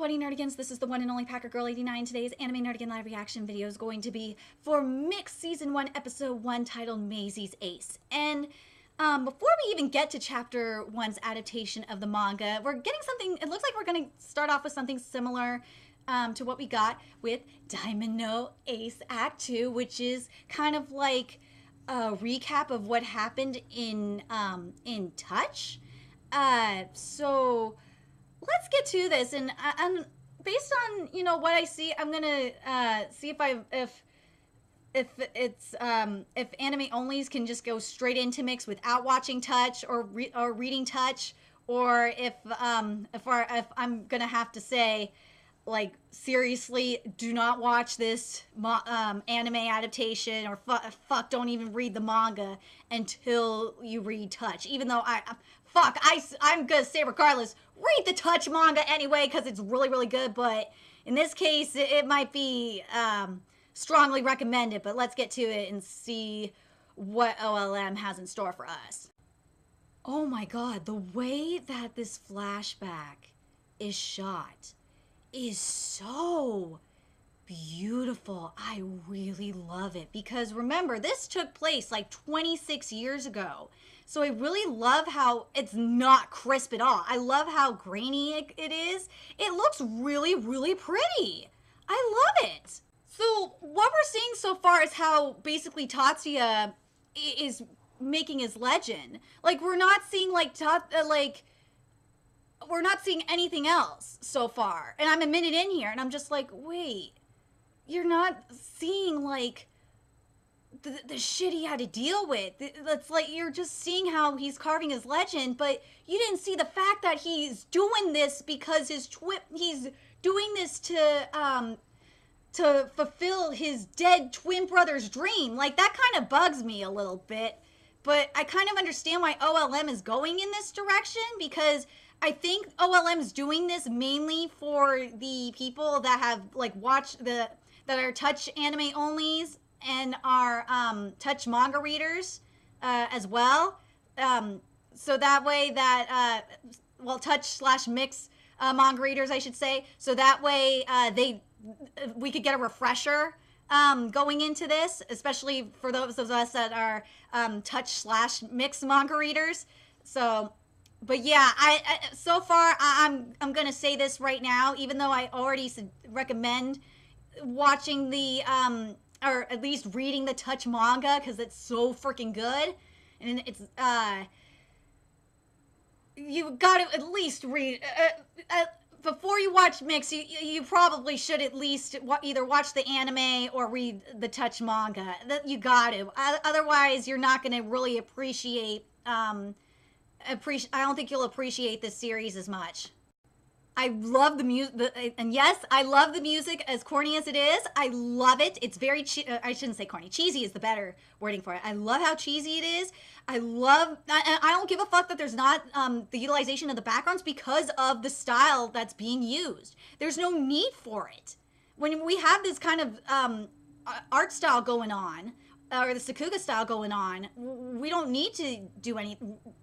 What nerdigans, this is the one and only Packer Girl 89. Today's anime nerdigan live reaction video is going to be for Mix Season 1 Episode 1 titled Meisei's Ace. And before we even get to Chapter 1's adaptation of the manga, we're getting something, it looks like we're going to start off with something similar to what we got with Diamond no Ace Act 2, which is kind of like a recap of what happened in Touch. So let's get to this, and based on what I see, I'm gonna see if anime onlys can just go straight into Mix without watching Touch or reading Touch, or if I'm gonna have to say, like, seriously, do not watch this anime adaptation, or fuck, don't even read the manga until you read Touch. Even though I'm gonna say regardless, read the Touch manga anyway, because it's really, really good. But in this case, it might be strongly recommended. But let's get to it and see what OLM has in store for us. Oh my god, the way that this flashback is shot is so beautiful. I really love it, because remember, this took place like 26 years ago. So I really love how it's not crisp at all. I love how grainy it is. It looks really, really pretty. I love it. So what we're seeing so far is how basically Tatsuya is making his legend. Like, we're not seeing we're not seeing anything else so far. And I'm a minute in here and I'm just like, wait, you're not seeing like the shit he had to deal with. It's like you're just seeing how he's carving his legend, but you didn't see the fact that he's doing this because he's doing this to fulfill his dead twin brother's dream. Like, that kind of bugs me a little bit, but I kind of understand why OLM is going in this direction, because I think OLM is doing this mainly for the people that have like watched that are Touch anime onlys and are Touch manga readers as well. So that way that Touch/Mix manga readers, I should say. So that way we could get a refresher going into this, especially for those of us that are Touch/Mix manga readers. So, but yeah, so far I'm gonna say this right now, even though I already recommend watching the or at least reading the Touch manga, because it's so freaking good, and it's you gotta at least read before you watch Mix. You probably should at least either watch the anime or read the Touch manga. That you gotta, otherwise you're not gonna really appreciate I don't think you'll appreciate this series as much. I love the music, and yes, I love the music, as corny as it is. I love it. It's very, I shouldn't say corny. Cheesy is the better wording for it. I love how cheesy it is. I don't give a fuck that there's not the utilization of the backgrounds, because of the style that's being used. There's no need for it. When we have this kind of art style going on, or the Sakuga style going on, we don't need to do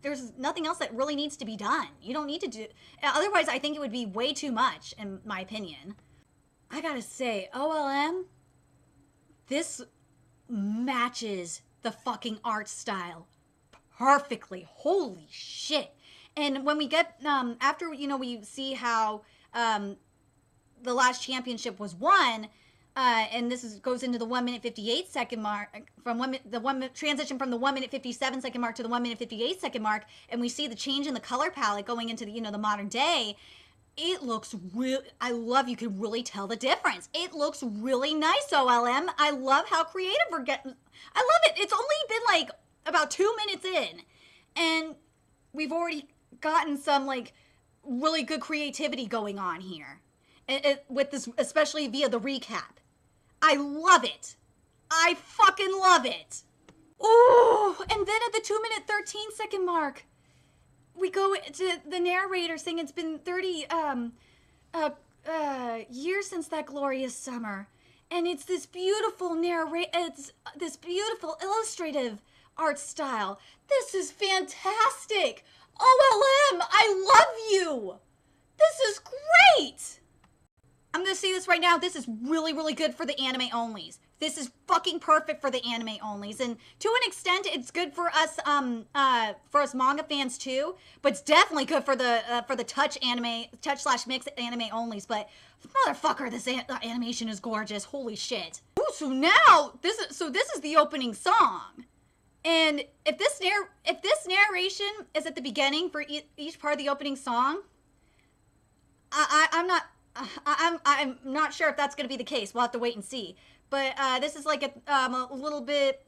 there's nothing else that really needs to be done. You don't need to do, otherwise I think it would be way too much, in my opinion. I gotta say, OLM, this matches the fucking art style perfectly. Holy shit. And when we get, after, we see how the last championship was won, and this goes into the 1 minute 58 second mark, transition from the 1 minute 57 second mark to the 1 minute 58 second mark, and we see the change in the color palette going into the the modern day. It looks real. I love, you can really tell the difference. It looks really nice, OLM. I love how creative we're getting. I love it. It's only been like about 2 minutes in, and we've already gotten some like really good creativity going on here, with this, especially via the recap. I love it. I fucking love it. Ooh, and then at the 2 minute 13 second mark, we go to the narrator saying it's been 30 years since that glorious summer. And it's this beautiful it's this beautiful illustrative art style. This is fantastic. OLM, I love you. This is great. I'm gonna say this right now. This is really, really good for the anime onlys. This is fucking perfect for the anime onlys, and to an extent, it's good for us manga fans too. But it's definitely good for the touch / mix anime onlys. But motherfucker, this animation is gorgeous. Holy shit! Ooh, so now this is the opening song, and if this narration is at the beginning for each part of the opening song, I'm not sure if that's going to be the case. We'll have to wait and see. But this is like a little bit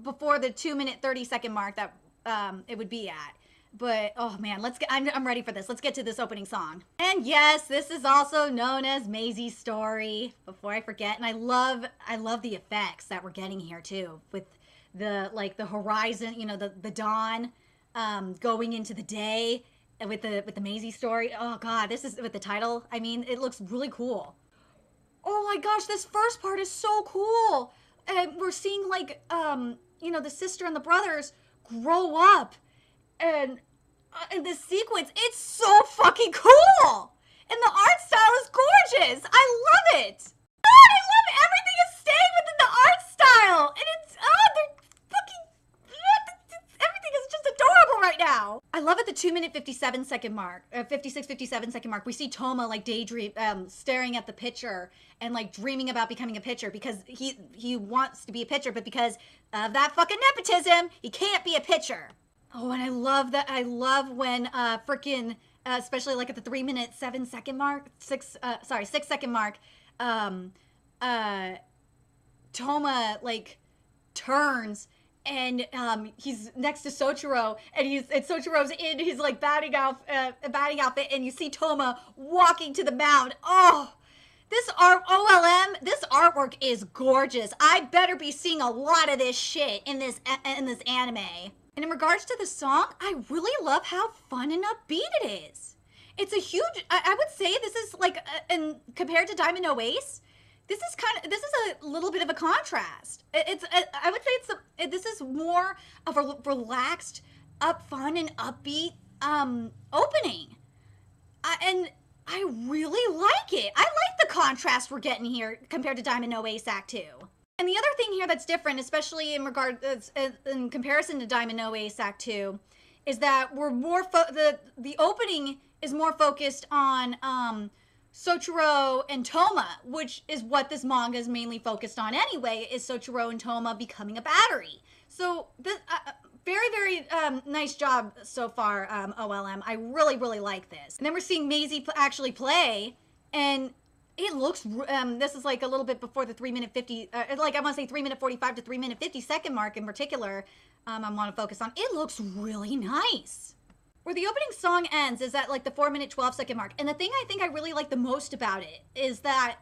before the 2-minute 30-second mark that it would be at. But oh man, I'm ready for this. Let's get to this opening song. And yes, this is also known as Meisei's story. Before I forget, and I love the effects that we're getting here too, with the horizon, the dawn going into the day. With the Meisei story. Oh god, this is with the title. I mean, it looks really cool. Oh my gosh, this first part is so cool. And we're seeing the sister and the brothers grow up. And in this sequence, it's so fucking cool. And the art style is gorgeous. I love it. God, I love it. Everything is staying within the art style. And it's everything is just adorable right now. I love at the 2-minute 57-second mark, 57-second mark, we see Toma daydream, staring at the pitcher and dreaming about becoming a pitcher because he wants to be a pitcher, but because of that fucking nepotism, he can't be a pitcher. Oh, and I love that. I love when freaking, especially at the 3-minute 7-second mark, 6-second mark, Toma turns. And he's next to Soichiro, and Soichiro's in his batting outfit, and you see Toma walking to the mound. Oh, this artwork is gorgeous. I better be seeing a lot of this shit in this anime. And in regards to the song, I really love how fun and upbeat it is. It's a huge. I would say this is compared to Diamond No Ace. This is a little bit of a contrast. I would say this is more of a relaxed, fun and upbeat opening, and I really like it. I like the contrast we're getting here compared to Diamond No Ace Act 2. And the other thing here that's different, especially in comparison to Diamond No Ace Act 2, is that we're more the opening is more focused on Soichiro and Toma, which is what this manga is mainly focused on anyway, is Soichiro and Toma becoming a battery. So this very, very nice job so far, OLM. I really, really like this. And then we're seeing Meisei actually play, and it looks, this is a little bit before the 3-minute 50, I want to say 3-minute 45 to 3-minute 50-second mark in particular, I want to focus on. It looks really nice. Where the opening song ends is at the 4-minute 12-second mark. And the thing I think I really like the most about it is that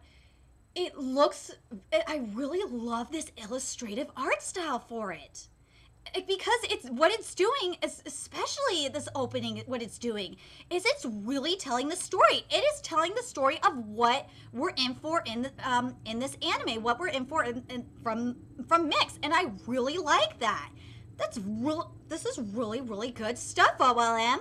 I really love this illustrative art style for it. Because what it's doing, especially this opening, what it's doing is it's really telling the story. It is telling the story of what we're in for in this anime, what we're in for from Mix, and I really like that. This is really, really good stuff, OLM.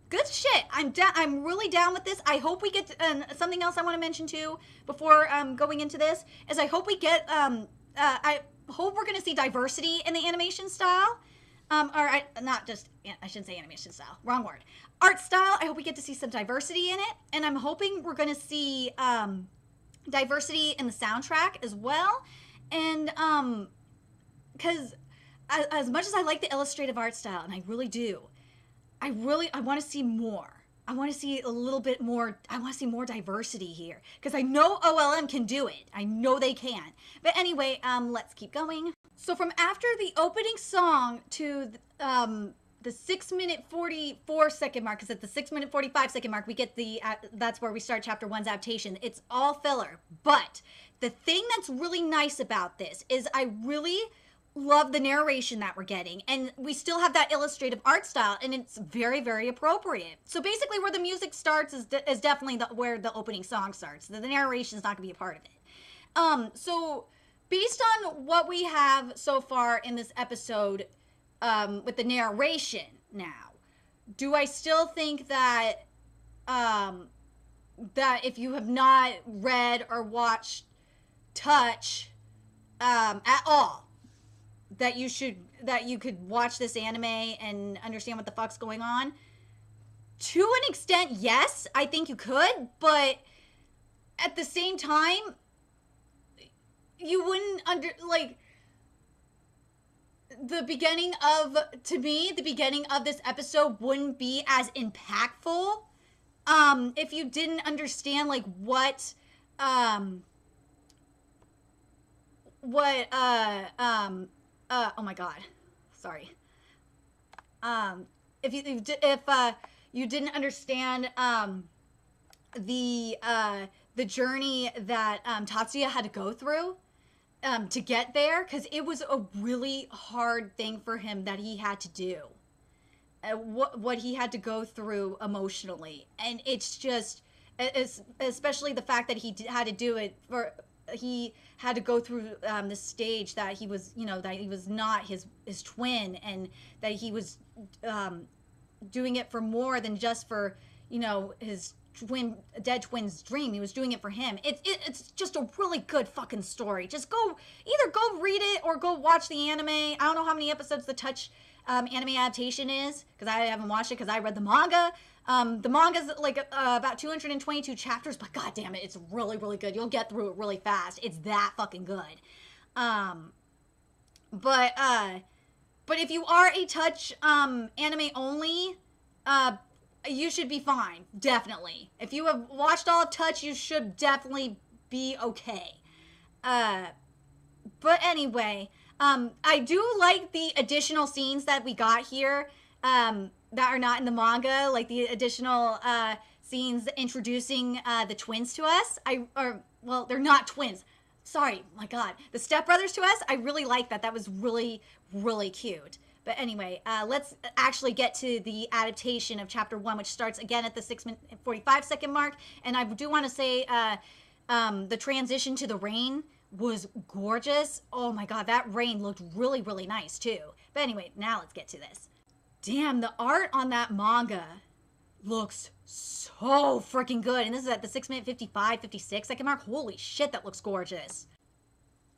Good shit. I'm really down with this. I hope we get something else I want to mention too before going into this is I hope we get I hope we're going to see diversity in the animation style. I shouldn't say animation style. Wrong word. Art style. I hope we get to see some diversity in it, and I'm hoping we're going to see diversity in the soundtrack as well. And because as much as I like the illustrative art style, and I really do, I want to see more. I want to see a little bit more. I want to see more diversity here because I know OLM can do it. I know they can. But anyway, let's keep going. So from after the opening song to the 6-minute 44-second mark, because at the 6-minute 45-second mark, we get that's where we start chapter 1's adaptation. It's all filler. But the thing that's really nice about this is I really love the narration that we're getting, and we still have that illustrative art style, and it's very, very appropriate. So basically where the music starts is definitely where the opening song starts. The narration is not gonna be a part of it. So based on what we have so far in this episode with the narration now, do I still think that that if you have not read or watched Touch at all, that you could watch this anime and understand what the fuck's going on. To an extent, yes, I think you could, but at the same time, you wouldn't the beginning of this episode wouldn't be as impactful if you didn't understand like oh my god, sorry. If you didn't understand the journey that Tatsuya had to go through to get there, because it was a really hard thing for him that he had to do. What he had to go through emotionally, and it's just, especially the fact that he had to do it he had to go through this stage that he was, that he was not his twin, and that he was doing it for more than just for, his dead twin's dream. He was doing it for him. It's just a really good fucking story. Just either go read it or go watch the anime. I don't know how many episodes the Touch anime adaptation is, because I haven't watched it because I read the manga. The manga's like about 222 chapters, but god damn it, it's really, really good. You'll get through it really fast. It's that fucking good. But if you are a Touch anime only, you should be fine. Definitely. If you have watched all of Touch, you should definitely be okay. But anyway, I do like the additional scenes that we got here that are not in the manga, like the additional scenes introducing the twins to us. Well, they're not twins. Sorry, my god. The stepbrothers to us, I really like that. That was really, really cute. But anyway, let's actually get to the adaptation of Chapter 1, which starts again at the 6-minute 45-second mark. And I do want to say the transition to the rain was gorgeous. Oh my god, that rain looked really, really nice too. But anyway, now let's get to this. Damn, the art on that manga looks so freaking good. And this is at the 6-minute 56-second mark. Holy shit, that looks gorgeous.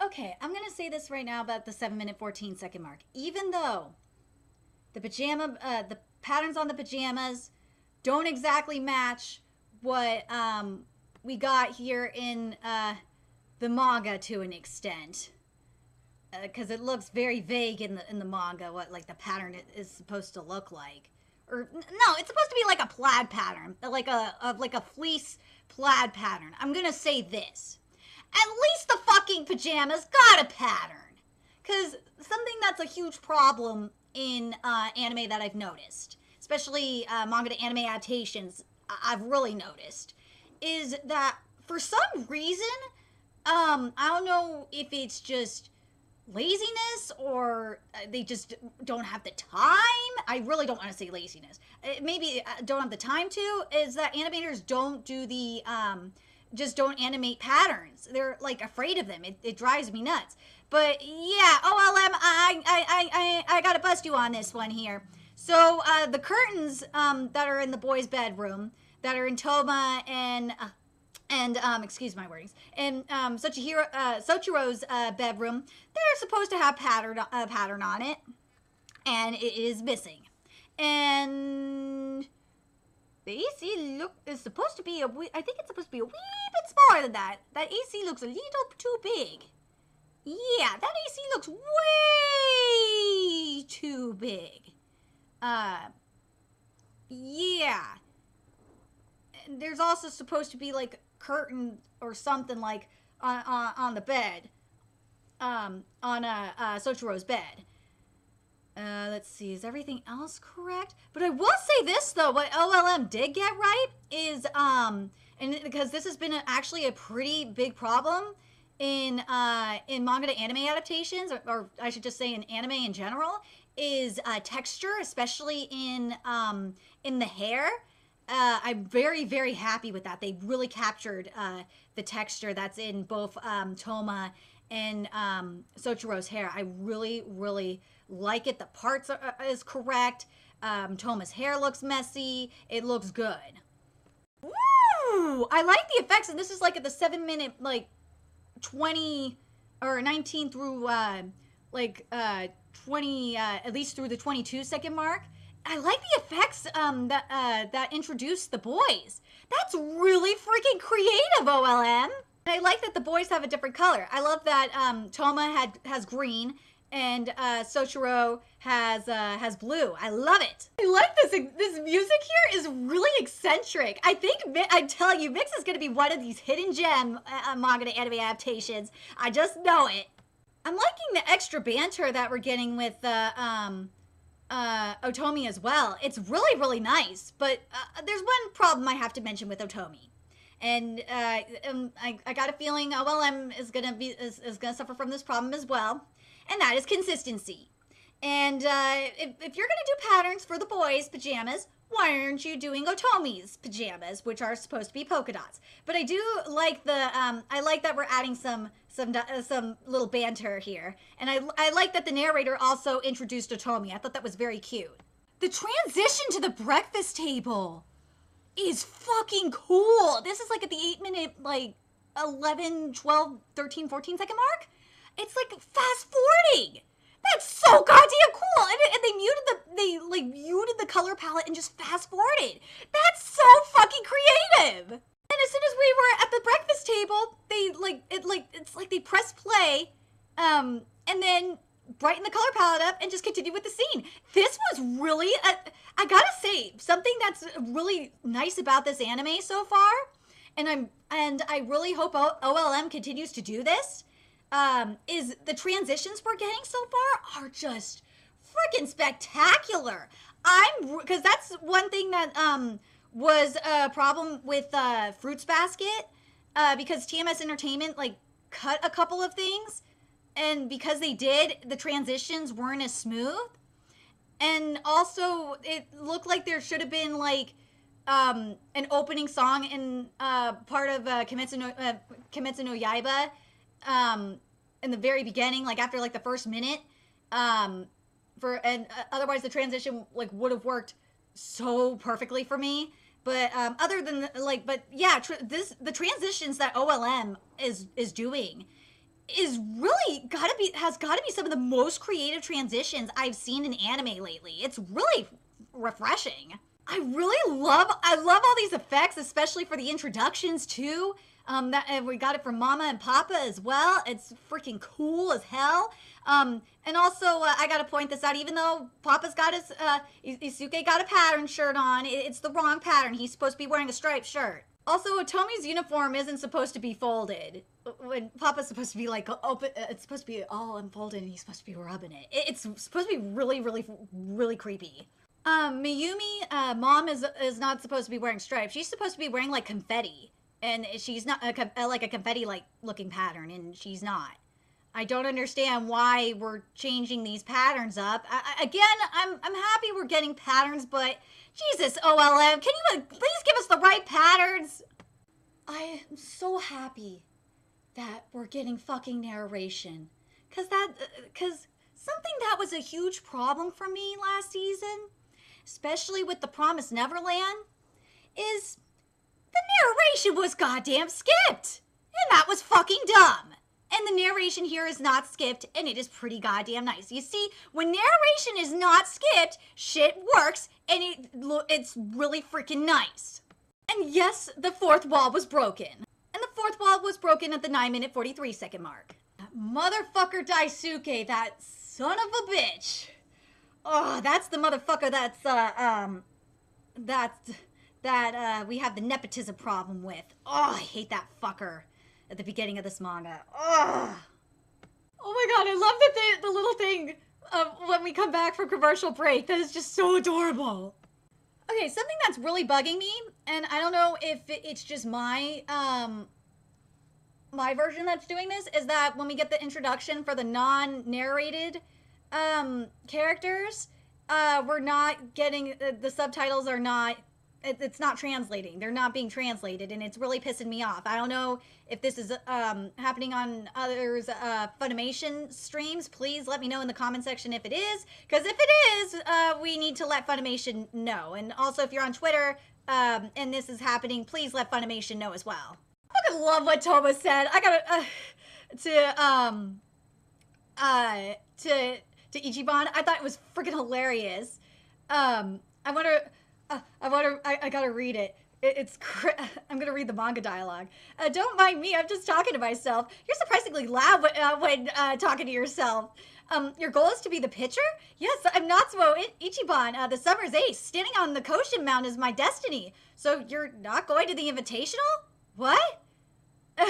Okay, I'm gonna say this right now about the 7-minute 14-second mark. Even though the patterns on the pajamas don't exactly match what we got here in the manga to an extent, because it looks very vague in the manga what like the pattern is supposed to look like. Or no, it's supposed to be like a plaid pattern, like a fleece plaid pattern. I'm gonna say this. At least the fucking pajamas got a pattern. Because something that's a huge problem in anime that I've noticed, especially manga to anime adaptations, I've really noticed, is that for some reason, I don't know if it's just laziness or they just don't have the time. I really don't want to say laziness. Maybe don't have the time to, is that animators don't do the... just don't animate patterns. They're like afraid of them. It drives me nuts. But yeah, OLM, I gotta bust you on this one here. So the curtains that are in the boys' bedroom, that are in Toma and excuse my wordings, and Sochihiro's bedroom, they're supposed to have pattern on it, and it is missing. And the AC is supposed to be I think it's supposed to be a wee bit smaller than that. That AC looks a little too big. Yeah, that AC looks way too big. Yeah. And there's also supposed to be like curtain or something like on the bed. On Sochihiro's bed. Let's see, is everything else correct? But I will say this though, what OLM did get right is, and because this has been actually a pretty big problem in manga to anime adaptations, or I should just say in anime in general, is texture, especially in the hair. I'm very, very happy with that. They really captured the texture that's in both Toma and Sochihiro's hair. I really, really like it. The parts is correct. Toma's hair looks messy. It looks good. Woo! Ooh, I like the effects, and this is like at the 7-minute, like 20 or 19 through 20, at least through the 22-second mark. I like the effects that introduce the boys. That's really freaking creative, OLM. And I like that the boys have a different color. I love that Toma has green and Sochiro has blue. I love it. I like this. This music here is really eccentric. I think I'm telling you, Mix is gonna be one of these hidden gem manga to anime adaptations. I just know it. I'm liking the extra banter that we're getting with Otomi as well. It's really, really nice. But there's one problem I have to mention with Otomi. And I got a feeling OLM is gonna suffer from this problem as well, and that is consistency. And if you're gonna do patterns for the boys' pajamas, why aren't you doing Otomi's pajamas, which are supposed to be polka dots? But I do like I like that we're adding some little banter here, and I like that the narrator also introduced Otomi. I thought that was very cute. The transition to the breakfast table is fucking cool. This is like at the 8-minute, like 11, 12, 13, 14-second mark. It's like fast forwarding. That's so goddamn cool. And they muted the color palette and just fast forwarded. That's so fucking creative. And as soon as we were at the breakfast table, it's like they press play, and then brighten the color palette up and just continue with the scene. This was really, I gotta say, something that's really nice about this anime so far, and I really hope OLM continues to do this, is the transitions we're getting so far are just freaking spectacular. Because that's one thing that was a problem with Fruits Basket, because TMS Entertainment cut a couple of things. And because they did, the transitions weren't as smooth. And also, it looked like there should have been an opening song in part of Kimetsu no Yaiba in the very beginning, after the first minute. Otherwise the transition would have worked so perfectly for me. But other than the transitions that OLM is doing is really has gotta be some of the most creative transitions I've seen in anime lately. It's really refreshing. I love all these effects, especially for the introductions too. That we got it from Mama and Papa as well. It's freaking cool as hell. And also I gotta point this out. Even though Papa's got his Isuke got a pattern shirt on, it's the wrong pattern. He's supposed to be wearing a striped shirt. Also, Otomi's uniform isn't supposed to be folded. When Papa's supposed to be open, it's supposed to be all unfolded, and he's supposed to be rubbing it. It's supposed to be really, really, really creepy. Mayumi, Mom is not supposed to be wearing stripes. She's supposed to be wearing confetti, and she's not a confetti looking pattern, and she's not. I don't understand why we're changing these patterns up. Again, I'm happy we're getting patterns, but Jesus, OLM, can you please give us the right patterns? I am so happy that we're getting fucking narration. Cause something that was a huge problem for me last season, especially with The Promised Neverland, is the narration was goddamn skipped. And that was fucking dumb. And the narration here is not skipped, and it is pretty goddamn nice. You see, when narration is not skipped, shit works, and it's really freaking nice. And yes, the fourth wall was broken. And the fourth wall was broken at the 9-minute 43-second mark. That motherfucker Daisuke, that son of a bitch. Oh, that's the motherfucker we have the nepotism problem with. Oh, I hate that fucker. At the beginning of this manga. Ugh. Oh my god, I love that the little thing of when we come back from commercial break. That is just so adorable. Okay, something that's really bugging me, and I don't know if it's just my my version that's doing this, is that when we get the introduction for the non-narrated characters, we're not getting, the subtitles are not, it's not translating. They're not being translated, and it's really pissing me off. I don't know if this is happening on others' Funimation streams. Please let me know in the comment section if it is, because if it is, we need to let Funimation know. And also, if you're on Twitter, and this is happening, please let Funimation know as well. I fucking love what Toma said. I gotta, to Ichiban, I thought it was freaking hilarious. I gotta read it. I'm gonna read the manga dialogue. Don't mind me, I'm just talking to myself. You're surprisingly loud when talking to yourself. Your goal is to be the pitcher? Yes, I'm Natsuo Ichiban, the summer's ace. Standing on the Koshin Mountain is my destiny. So you're not going to the Invitational? What? He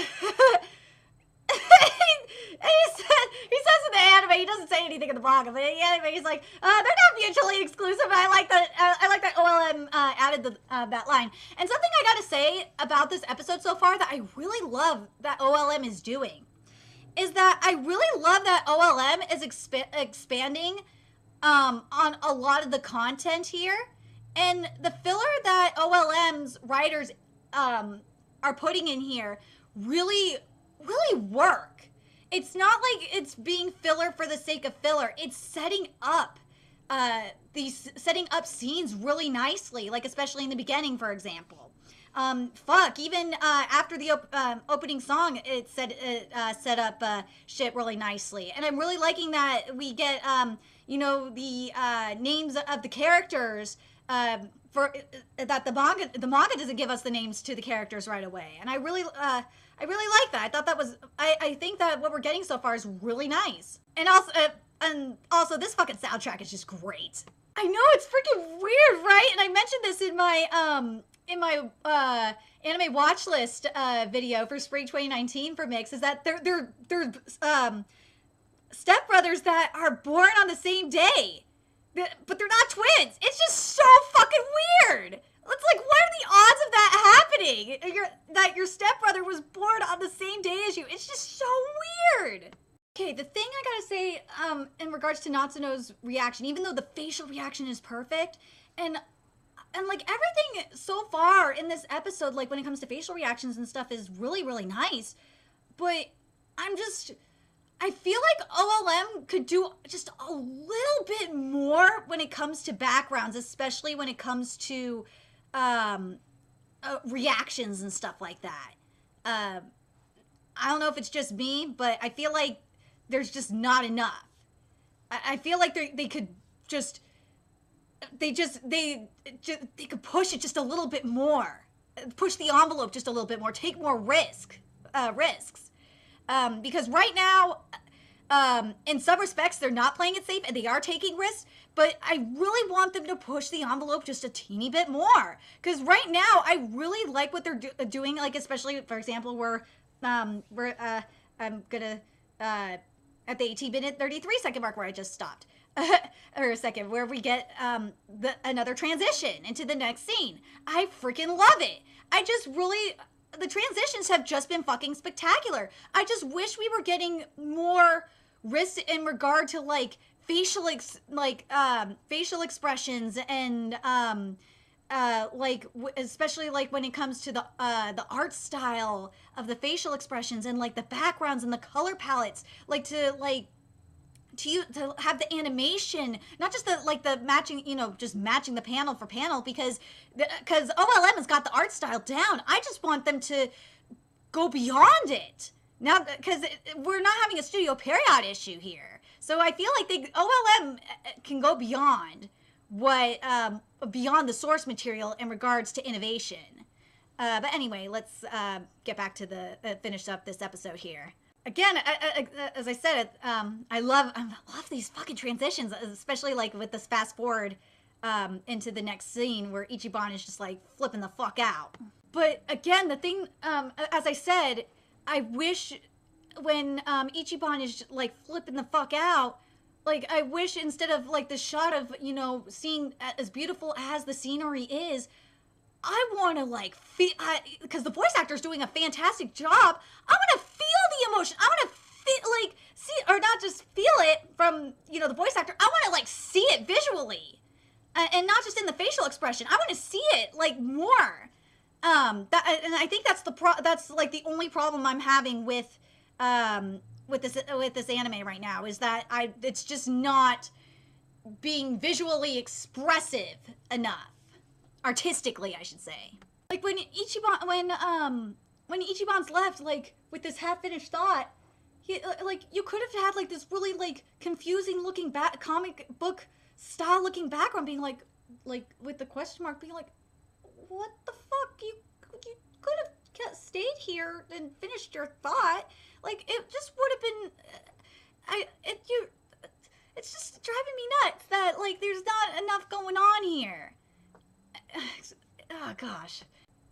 says in the anime, he doesn't say anything in the manga, but in the anime he's like, they're not mutually exclusive. I like that OLM added that line. And something I gotta say about this episode so far that I really love that OLM is doing is that I really love that OLM is expanding on a lot of the content here. And the filler that OLM's writers are putting in here really work. It's not like it's being filler for the sake of filler. It's setting up setting up scenes really nicely, like especially in the beginning, for example. Even after the opening song, it set up shit really nicely. And I'm really liking that we get, the names of the characters for that the manga doesn't give us the names to the characters right away. And I really like that. I thought that was, I think that what we're getting so far is really nice. And also this fucking soundtrack is just great. I know, it's freaking weird, right? And I mentioned this in my anime watch list video for spring 2019 for Mix, is that they're stepbrothers that are born on the same day, but they're not twins. It's just so fucking weird. It's like, what are the odds of that happening? That your stepbrother was born on the same day as you. It's just so weird. Okay, the thing I gotta say in regards to Natsuno's reaction, even though the facial reaction is perfect, and like everything so far in this episode, like when it comes to facial reactions and stuff, is really nice, but I feel like OLM could do just a little bit more when it comes to backgrounds, especially when it comes to reactions and stuff like that. I don't know if it's just me, but I feel like there's just not enough. I feel like they could push it just a little bit more, push the envelope just a little bit more, take more risks. Because right now, in some respects, they're not playing it safe and they are taking risks, but I really want them to push the envelope just a teeny bit more. Because right now, I really like what they're doing, like especially, for example, I'm gonna, at the 18-minute 33-second mark where I just stopped. Or a second, where we get another transition into the next scene. I freaking love it. The transitions have just been fucking spectacular. I just wish we were getting more risks in regard to like facial expressions and especially like when it comes to the art style of the facial expressions and like the backgrounds and the color palettes, to have the animation, not just the matching, just matching the panel for panel, because OLM has got the art style down. I just want them to go beyond it now, because we're not having a studio period issue here. So I feel like OLM can go beyond beyond the source material in regards to innovation. But anyway, let's get back to finish up this episode here. Again, as I said, I love these fucking transitions, especially like with this fast forward into the next scene where Ichiban is just like flipping the fuck out. But again, the thing, as I said, I wish when Ichiban is like flipping the fuck out, like I wish instead of like the shot of, seeing as beautiful as the scenery is, I want to like feel, because the voice actor is doing a fantastic job. I want to feel the emotion. I want to feel see, or not just feel it from, the voice actor. I want to like see it visually, and not just in the facial expression. I want to see it like more. And I think that's like the only problem I'm having with this anime right now, is that it's just not being visually expressive enough. artistically, I should say. Like when Ichiban's left, like with this half-finished thought, he like you could have had like this really like confusing looking comic book style looking background, being like with the question mark, being like, what the fuck? You could have stayed here and finished your thought. Like it just would have been, it's just driving me nuts that like there's not enough going on here. Oh gosh.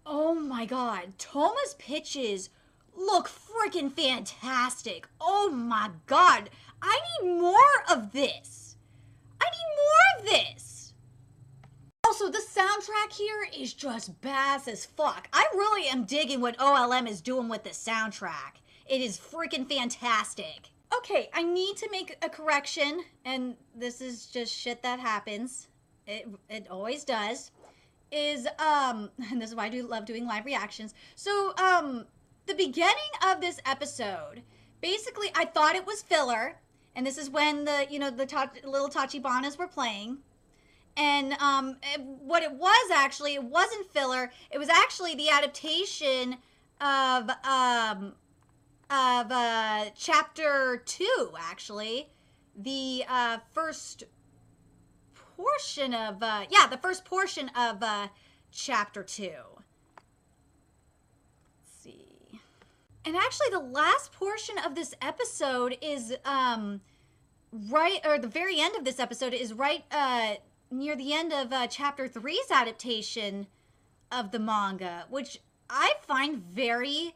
Oh my god. Toma's pitches look freaking fantastic. Oh my god. I need more of this. I need more of this. Also, the soundtrack here is just bass as fuck. I really am digging what OLM is doing with the soundtrack. It is freaking fantastic. Okay, I need to make a correction, and this is just shit that happens. It always does. And this is why I love doing live reactions. So, the beginning of this episode, basically I thought it was filler, and this is when the little Tachibanas were playing. And what it was actually, it wasn't filler. It was actually the adaptation of chapter 2, actually. The first portion of the first portion of chapter 2. Let's see. And actually the last portion of this episode is the very end of this episode is right near the end of chapter 3's adaptation of the manga, which I find very,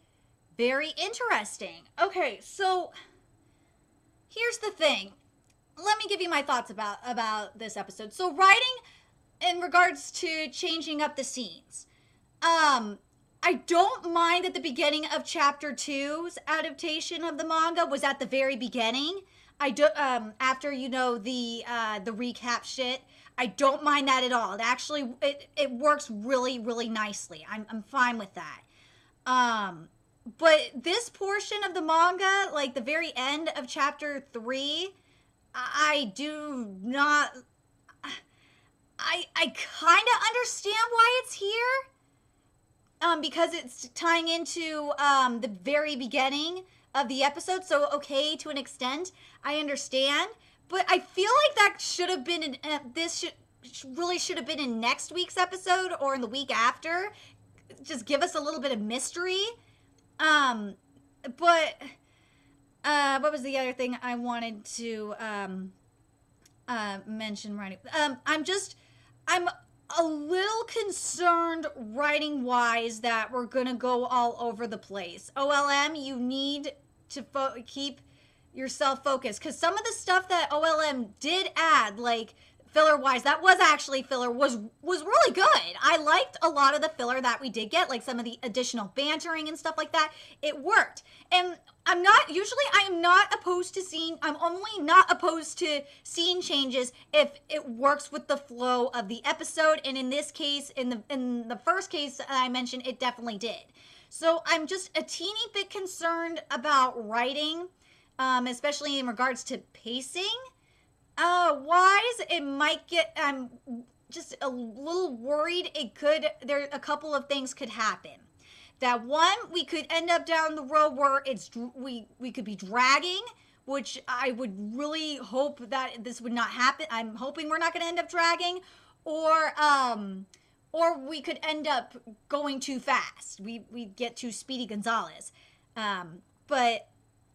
very interesting. Okay, so here's the thing. Let me give you my thoughts about this episode. So writing in regards to changing up the scenes. I don't mind that the beginning of chapter 2's adaptation of the manga was at the very beginning. I do after the recap shit. I don't mind that at all. It actually it works really, really nicely. I'm fine with that. But this portion of the manga, like the very end of chapter 3, I do not. I kind of understand why it's here. Because it's tying into the very beginning of the episode, so okay to an extent. I understand. But I feel like that should have been in, really should have been in next week's episode or in the week after. Just give us a little bit of mystery. But what was the other thing I wanted to mention? I'm a little concerned writing wise that we're gonna go all over the place. OLM, you need to keep yourself focused, because some of the stuff that OLM did add, like filler wise, that was actually filler, was really good. I liked a lot of the filler that we did get, like some of the additional bantering and stuff like that. It worked. And I am not opposed to I'm only not opposed to scene changes if it works with the flow of the episode. And in this case, in the first case I mentioned, it definitely did. So I'm just a teeny bit concerned about writing, especially in regards to pacing. Wise, it might get, I'm just a little worried there a couple of things could happen. That one, we could end up down the road where we could be dragging, which I would really hope that this would not happen. I'm hoping we're not going to end up dragging, or we could end up going too fast. We get too Speedy Gonzalez. But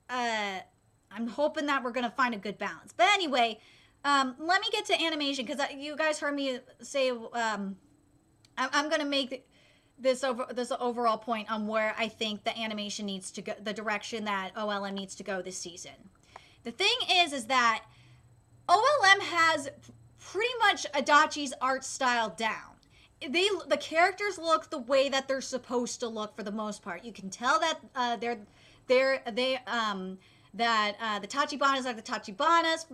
I'm hoping that we're going to find a good balance. But anyway, let me get to animation, because you guys heard me say I'm going to make this overall point on where I think the animation needs to go, the direction that OLM needs to go this season. The thing is that OLM has pretty much Adachi's art style down. The characters look the way that they're supposed to look for the most part. You can tell that the Tachibanas are the Tachibanas.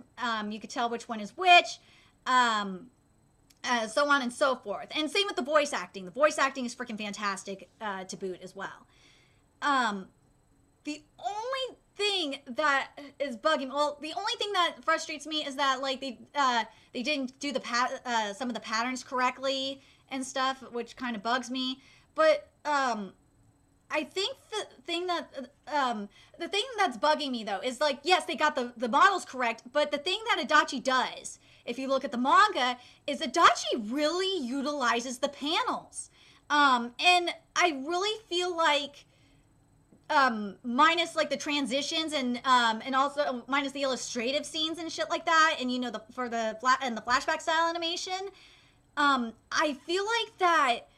You could tell which one is which. So on and so forth. And same with the voice acting. The voice acting is freaking fantastic to boot as well. The only thing that is bugging, the only thing that frustrates me is that like they didn't do some of the patterns correctly, and stuff, which kind of bugs me. But I think the thing that's bugging me though is like, yes, they got the models correct, but the thing that Adachi does, if you look at the manga, is Adachi really utilizes the panels. And I really feel like minus like the transitions and also minus the illustrative scenes and shit like that, and the flashback style animation, I feel like that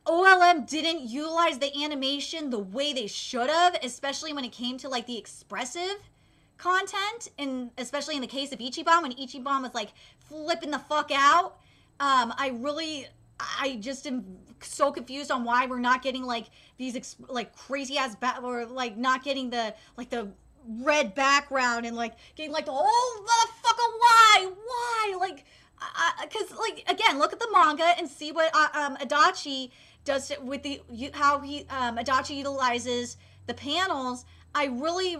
OLM didn't utilize the animation the way they should have, especially when it came to like the expressive content, and especially in the case of Ichiban, when Ichiban was like flipping the fuck out. I just am so confused on why we're not getting like these like crazy ass or like not getting the red background and like getting like the motherfucker why like because like again, look at the manga and see what Adachi does with how Adachi utilizes the panels. I really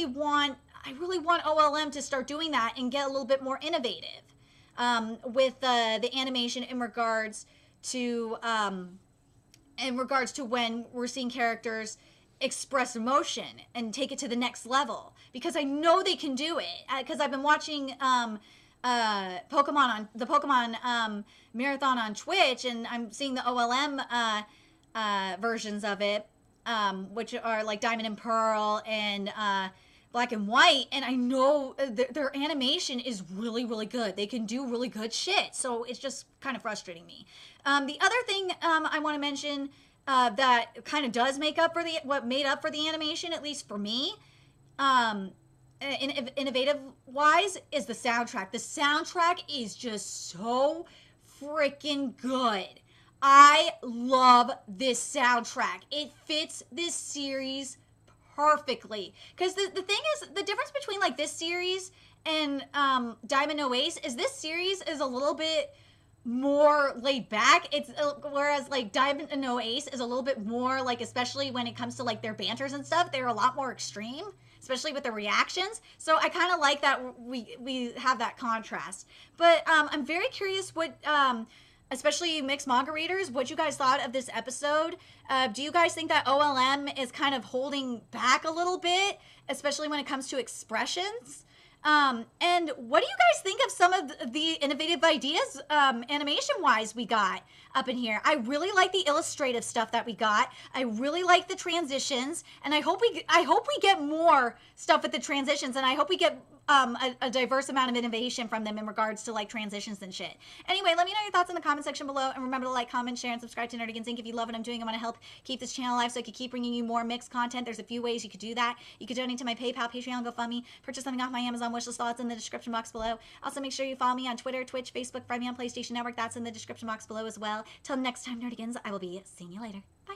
want OLM to start doing that and get a little bit more innovative with the animation in regards to when we're seeing characters express emotion and take it to the next level, because I know they can do it, because I've been watching Pokemon marathon on Twitch, and I'm seeing the OLM versions of it, which are like Diamond and Pearl and Black and White, and I know their animation is really good. They can do really good shit, so it's just kind of frustrating me. The other thing I want to mention that kind of does make up for what made up for the animation, at least for me, innovative wise, is the soundtrack. The soundtrack is just so freaking good. I love this soundtrack. It fits this series perfectly, because the thing is, the difference between like this series and Diamond No Ace is this series is a little bit more laid back. It's whereas like Diamond and No Ace is a little bit more like, especially when it comes to like their banters and stuff, they're a lot more extreme, especially with the reactions. So I kind of like that we have that contrast. But I'm very curious what especially mixed manga readers, what you guys thought of this episode. Do you guys think that OLM is kind of holding back a little bit, especially when it comes to expressions? And what do you guys think of some of the innovative ideas, animation-wise, we got up in here? I really like the illustrative stuff that we got. I really like the transitions, and I hope we get more stuff with the transitions, and I hope we get a diverse amount of innovation from them in regards to like transitions and shit. Anyway, let me know your thoughts in the comment section below, and remember to like, comment, share, and subscribe to Nerdigans Inc. if you love what I'm doing. I want to help keep this channel alive so I can keep bringing you more mixed content. There's a few ways you could do that. You could donate to my PayPal, Patreon, GoFundMe, purchase something off my Amazon wishlist. All that's in the description box below. Also, make sure you follow me on Twitter, Twitch, Facebook, find me on PlayStation Network. That's in the description box below as well. Till next time, Nerdigans, I will be seeing you later. Bye.